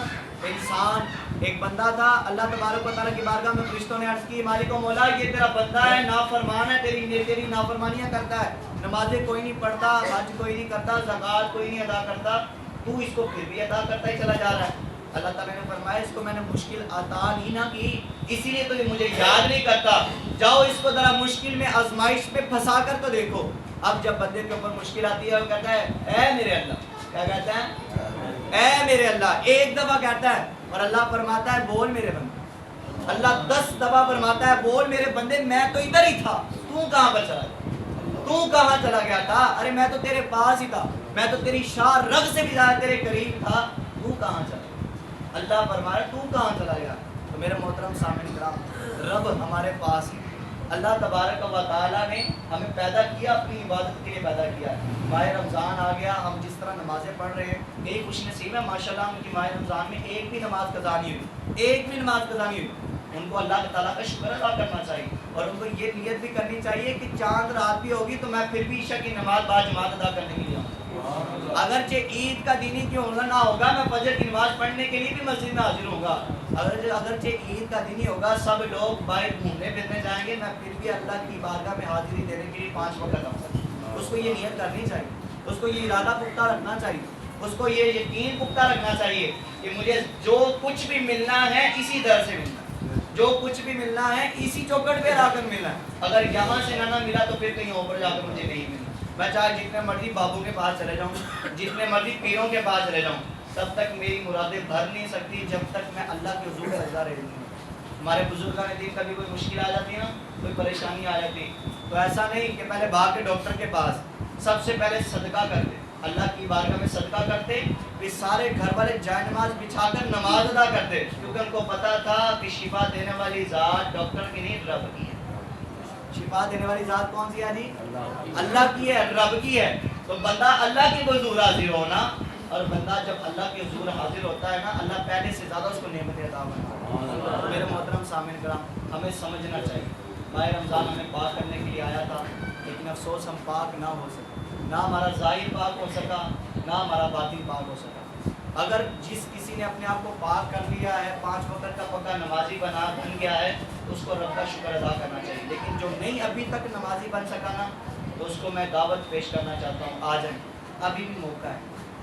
انسان ایک بندہ تھا, اللہ تبارک و تعالیٰ کی بارگاہ میں فرشتوں نے عرض کی مالک و مولا یہ تیرا بندہ ہے, نافرمان ہے, تیری نافرمانیاں کرتا ہے, نمازیں کوئی نہیں پڑھتا, حج کوئی نہیں کرتا, زکوٰۃ کوئی نہیں ادا کرتا, تو اس کو پھر بھی ادا کرتا ہی چلا جا رہا ہے. اللہ تعالیٰ نے فرمایا اس کو میں نے مشکل عطا نہیں نہ کی, اسی لیے تو یہ مجھے یاد نہیں کرتا. جاؤ اس کو ذرا مشکل میں آزمائش میں پھنسا کر تو دیکھو. اب جب بندے کے اوپر مشکل آتی ہے وہ کہتا ہے اے میرے اللہ, کیا کہتا ہے اے میرے اللہ, 1 دفعہ کہتا ہے اور اللہ فرماتا ہے بول میرے بندے. اللہ 10 دفعہ فرماتا ہے بول میرے بندے, میں تو ادھر ہی تھا, تو کہاں پر چلا گیا, تو کہاں چلا گیا تھا, ارے میں تو تیرے پاس ہی تھا, میں تو تیری شاہ رگ سے بھی زیادہ تیرے قریب تھا, تو کہاں چلا گیا. اللہ فرمایا تو کہاں چلا گیا. تو میرے محترم سامعین کرام, رب ہمارے پاس ہے. اللہ تبارک و تعالیٰ نے ہمیں پیدا کیا, اپنی عبادت کے لیے پیدا کیا. ماہ رمضان آ گیا, ہم جس طرح نمازیں پڑھ رہے ہیں, میری خوش نصیب ہے ماشاءاللہ ان کی ماہ رمضان میں ایک بھی نماز قضا نہیں ہوئی, ایک بھی نماز قضا نہیں ہوئی. ان کو اللہ تعالیٰ کا شکر ادا کرنا چاہیے, اور ان کو یہ نیت بھی کرنی چاہیے کہ چاند رات بھی ہوگی تو میں پھر بھی عشاء کی نماز باجماعت ادا کرنے کے لیے آؤں. اگرچہ عید کا دن ہی کیوں نہ ہوگا, میں فجر کی نماز پڑھنے کے لیے بھی مسجد میں حاضر ہوگا. اگرچہ عید کا دن ہی ہوگا, سب لوگ باہر گھومنے پھرنے جائیں گے, میں پھر بھی اللہ کی بارگاہ میں حاضری دینے کے لیے 5 وقت آؤں گا. اس کو یہ نیت کرنی چاہیے, اس کو یہ ارادہ پختہ رکھنا چاہیے, اس کو یہ یقین پختہ رکھنا چاہیے کہ مجھے جو کچھ بھی ملنا ہے اسی در سے ملنا ہے, جو کچھ بھی ملنا ہے اسی چوکٹ پہ آ کر ملنا ہے. اگر یہاں سے نہ ملا تو پھر کہیں اوپر جا کر مجھے نہیں ملا. میں چاہے جتنے مرضی بابو کے پاس چلے جاؤں, جتنے مرضی پیروں کے پاس چلے جاؤں, تب تک میری مرادیں بھر نہیں سکتی جب تک میں اللہ کے حضور سجدہ رہتی ہوں. ہمارے بزرگان دین کبھی کوئی مشکل آ جاتی ہے نا, کوئی پریشانی آ جاتی, تو ایسا نہیں کہ پہلے بھاگ کے ڈاکٹر کے پاس, سب سے پہلے صدقہ کرتے, اللہ کی بارگاہ میں صدقہ کرتے, پھر سارے گھر والے جائے نماز بچھا کر نماز ادا کرتے, کیونکہ ان کو پتا تھا کہ شفا دینے والی ذات ڈاکٹر کی نہیں رب کی ہے. شفا دینے والی ذات کون سی ہے جی؟ اللہ کی ہے, رب کی ہے. تو بندہ اللہ کے حضور حاضر ہونا, اور بندہ جب اللہ کے حضور حاضر ہوتا ہے نا, اللہ پہلے سے زیادہ اس کو نعمت عطا فرماتا ہے. میرے محترم سامعین کرام, ہمیں سمجھنا چاہیے ماہ رمضان ہمیں پاک کرنے کے لیے آیا تھا, لیکن افسوس ہم پاک نہ ہو سکے, نہ ہمارا ظاہر پاک ہو سکا, نہ ہمارا باطن پاک ہو سکا. اگر جس کسی نے اپنے آپ کو پاک کر لیا ہے, 5 وقت کا پکا نمازی بن گیا ہے, تو اس کو رب کا شکر ادا کرنا چاہیے. لیکن جو نہیں ابھی تک نمازی بن سکا نا, تو اس کو میں دعوت پیش کرنا چاہتا ہوں, آ جائیں, ابھی بھی موقع ہے,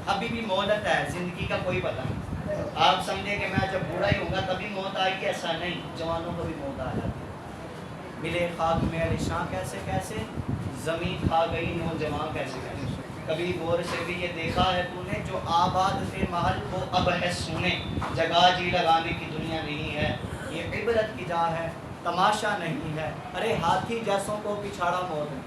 ابھی بھی مہلت ہے, زندگی کا کوئی پتہ نہیں. آپ سمجھیں کہ میں جب بوڑھا ہی ہوں گا تبھی موت آئے گی, ایسا نہیں, جوانوں کو بھی موت آ جاتی ہے. ملے خاک میں علی شاں کیسے کیسے, زمین کھا گئی نوجوان کیسے کیسے. کبھی غور سے بھی یہ دیکھا ہے تو نے, جو آباد تھے محل وہ اب ہے سونے, جگہ جی لگانے کی دنیا نہیں ہے, یہ عبرت کی جا ہے تماشا نہیں ہے. ارے ہاتھی جیسوں کو پچھاڑا موت ہے,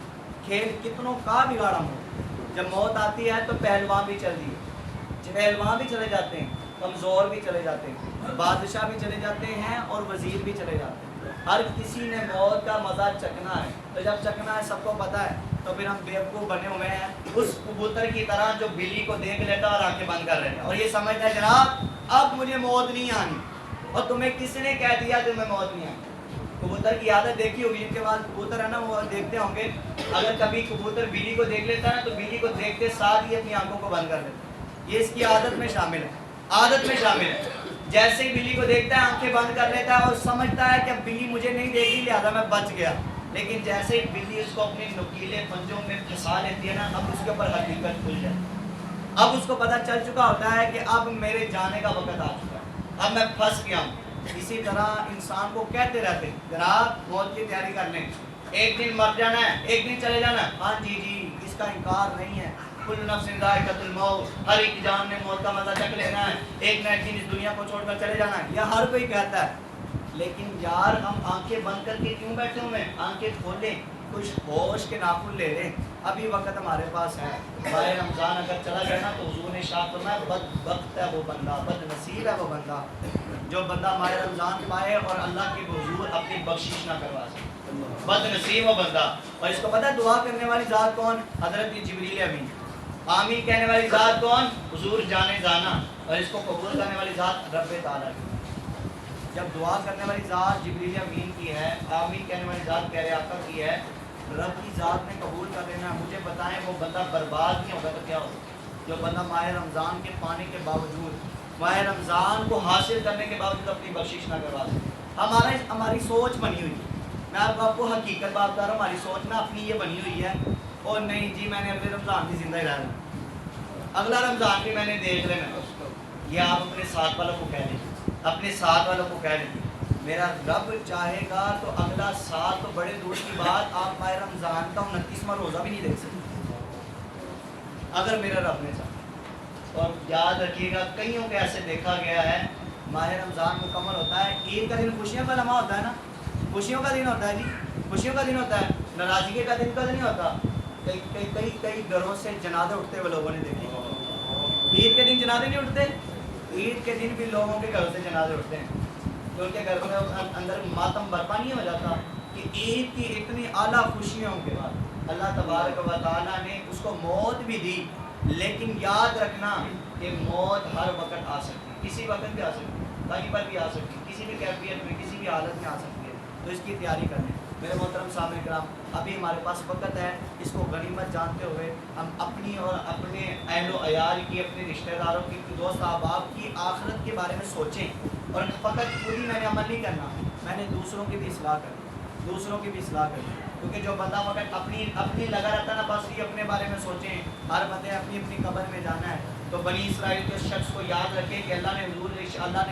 کھیل کتنوں کا بگاڑا موت. جب موت آتی ہے تو پہلوان بھی چل دیے, پہلوان بھی چلے جاتے ہیں, کمزور بھی چلے جاتے ہیں, بادشاہ بھی چلے جاتے ہیں, اور وزیر بھی چلے جاتے ہیں. ہر کسی نے موت کا مزہ چکنا ہے. تو جب چکنا ہے سب کو پتہ ہے, تو پھر ہم بیوقوف بنے ہوئے ہیں اس کبوتر کی طرح جو بلی کو دیکھ لیتا اور آنکھیں بند کر لیتا, اور یہ سمجھتا ہے جناب اب مجھے موت نہیں آنی. اور تمہیں کس نے کہہ دیا تمہیں موت نہیں آنی؟ کبوتر کبوتر کی عادت دیکھی ہوگی، جن کے پاس کبوتر ہے نا وہ دیکھتے ہوں گے، اگر کبھی کبوتر بلی کو دیکھ لیتا ہے نا تو بلی کو دیکھتے ساتھ ہی اپنی آنکھوں کو بند کر لیتا ہے. یہ اس کی عادت میں شامل ہے، عادت میں شامل ہے. جیسے ہی بلی کو دیکھتا ہے آنکھیں بند کر لیتا ہے اور سمجھتا ہے کہ اب بلی مجھے نہیں دیکھ رہی لہٰذا میں بچ گیا. لیکن جیسے ہی بلی اس کو اپنے نکیلے پنجوں میں پھنسا لیتی ہے نا، اب اس کے اوپر حقیقت کھل جائے. اب اس کو پتہ چل چکا ہوتا ہے کہ اب میرے جانے کا وقت آ چکا ہے، اب میں پھنس گیا ہوں. اسی طرح انسان کو کہتے رہتے ہیں جناب موت کی تیاری کر لیں، ایک دن مر جانا ہے، ایک دن چلے جانا ہے. ہاں جی جی، اس کا انکار نہیں ہے. کل نفس ذائقۃ الموت، ہر ایک جان نے موت کا مزہ چکھ لینا ہے، ایک نہ ایک دن اس دنیا کو چھوڑ کر چلے جانا ہے، یہ ہر کوئی کہتا ہے. لیکن یار ہم آنکھیں بند کر کے کیوں بیٹھے ہوئے ہیں؟ آنکھیں کھولیں، کچھ ہوش کے ناخن لے لیں. ابھی وقت ہمارے پاس ہے. ماہ رمضان اگر چلا گیا نا تو حضور نے ارشاد فرمایا بدبخت ہے وہ بندہ، بد نصیب ہے وہ بندہ جو بندہ ماہ رمضان پائے اور اللہ کے حضور اپنی بخشش نہ کروا سکے. بد نصیب وہ بندہ. اور اس کو پتہ ہے دعا کرنے والی ذات کون؟ حضرت جبریل امین. آمین کہنے والی ذات کون؟ حضور جانے جانا. اور اس کو قبول کرنے والی ذات رب تعالیٰ کی. جب دعا کرنے والی ذات جبریل امین کی ہے، آمین کہنے والی ذات پیارے آقا کی ہے، رب کی ذات نے قبول کر لینا. مجھے بتائیں وہ بندہ برباد نہیں ہوگا تو کیا ہوگا؟ جو بندہ ماہ رمضان کے پانے کے باوجود، ماہ رمضان کو حاصل کرنے کے باوجود اپنی بخشش نہ کروا سکے. ہماری سوچ بنی ہوئی ہے، میں آپ کو حقیقت بات بتا رہا ہوں، ہماری سوچ نا اپنی یہ بنی ہوئی ہے، اور نہیں جی میں نے اگلے رمضان بھی زندہ ہی رہنا، اگلا رمضان بھی میں نے دیکھ لینا. یہ آپ اپنے ساتھ والوں کو کہہ دیں، اپنے ساتھ والوں کو کہہ دیں میرا رب چاہے گا تو اگلا سال تو بڑے دور کی بات آپ ماہ رمضان کا 29واں روزہ بھی نہیں دیکھ سکتے اگر میرا رب نے چاہا. اور یاد رکھیے گا کئیوں کے ایسے دیکھا گیا ہے، ماہ رمضان مکمل ہوتا ہے، عید کا دن خوشیوں کا لمحہ ہوتا ہے نا، خوشیوں کا دن ہوتا ہے جی، خوشیوں کا دن ہوتا ہے، ناراضگی کا دن نہیں ہوتا. کئی گھروں سے جنازے اٹھتے ہوئے لوگوں نے دیکھے. عید کے دن جنازے نہیں اٹھتے، عید کے دن بھی لوگوں کے گھروں سے جنازے اٹھتے ہیں. تو ان کے گھر میں اندر ماتم برپا نہیں ہو جاتا کہ عید کی اتنی اعلیٰ خوشیوں کے بعد اللہ تبارک و تعالیٰ نے اس کو موت بھی دی. لیکن یاد رکھنا کہ موت ہر وقت آ سکتی ہے، کسی وقت بھی آ سکتی ہے، کہیں پر بھی آ سکتی ہے، کسی بھی کیفیت میں کسی بھی حالت میں آ سکتی ہے. تو اس کی تیاری کریں. میرے محترم سامعین کرام، ابھی ہمارے پاس وقت ہے، اس کو غنیمت جانتے ہوئے ہم اپنی اور اپنے اہل و عیال کی، اپنے رشتہ داروں کی، دوست احباب کی آخرت کے بارے میں سوچیں. اور فقط پوری میں نے عمل نہیں کرنا، میں نے دوسروں کی بھی اصلاح کرنی، دوسروں کی بھی اصلاح کرنی. کیونکہ جو بندہ وقت اپنی لگا رہتا ہے نا، بس یہ اپنے بارے میں سوچیں، ہر بندے اپنی اپنی قبر میں جانا ہے. تو بنی اسرائیل کے شخص کو یاد رکھے کہ اللہ نے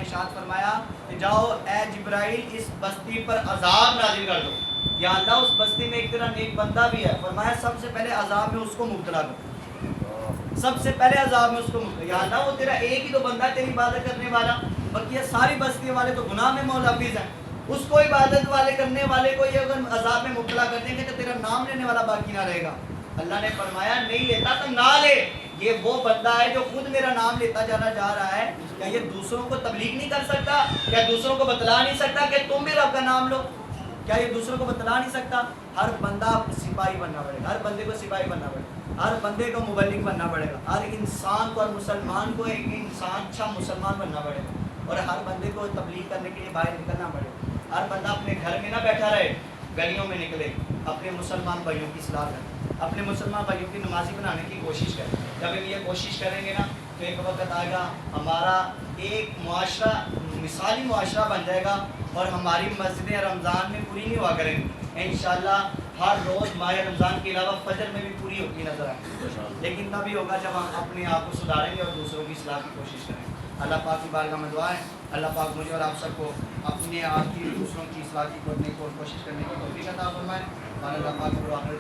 ارشاد فرمایا کہ جاؤ اے جبرائیل اس بستی پر عذاب نازل کر دو. یا اللہ اس بستی میں ایک طرح نیک بندہ بھی ہے، فرمایا سب سے پہلے عذاب میں اس کو مبتلا کر، سب سے پہلے عذاب میں اس کو مبتلا. یا اللہ وہ تیرا ایک ہی تو بندہ ہے تیری عبادت کرنے والا، بلکہ یہ ساری بستی والے تو گناہ میں ملوث ہیں، اس کو عبادت والے کرنے والے کو یہ اگر عذاب میں مبتلا کر دیں گے تو تیرا نام لینے والا باقی نہ رہے گا. اللہ نے فرمایا نہیں لیتا تو نہ لے، یہ وہ بندہ ہے جو خود میرا نام لیتا جا رہا ہے. کیا یہ دوسروں کو تبلیغ نہیں کر سکتا؟ کیا دوسروں کو بتلا نہیں سکتا کہ تم بھی رب کا نام لو؟ کیا یہ دوسروں کو بتلا نہیں سکتا؟ ہر بندہ سپاہی بننا پڑے گا، ہر بندے کو سپاہی بننا پڑے گا، ہر بندے کو مبلغ بننا پڑے گا، ہر انسان کو، ہر مسلمان کو ایک انسان اچھا مسلمان بننا پڑے گا، اور ہر بندے کو تبلیغ کرنے کے لیے باہر نکلنا پڑے گا. ہر بندہ اپنے گھر میں نہ بیٹھا رہے، گلیوں میں نکلے، اپنے مسلمان بھائیوں کی اصلاح کریں، اپنے مسلمان بھائیوں کی نمازی بنانے کی کوشش کریں. جب ہم یہ کوشش کریں گے نا تو ایک وقت آئے گا ہمارا ایک معاشرہ مثالی معاشرہ بن جائے گا، اور ہماری مسجدیں رمضان میں پوری نہیں ہوا کریں گی انشاءاللہ. ہر روز ماہ رمضان کے علاوہ فجر میں بھی پوری ہوتی نظر آئے گی، لیکن تبھی ہوگا جب ہم اپنے آپ کو سدھاریں گے اور دوسروں کی اصلاح کی کوشش کریں. اللہ پاک کی بارگاہ میں دعا ہے، اللہ پاک مجھے اور آپ سب کو اپنے آپ کی دوسروں کی اصلاح کی کرنے کی کوشش کرنے کی توفیق عطا فرمائے. اللہ پاک کو آخرت کی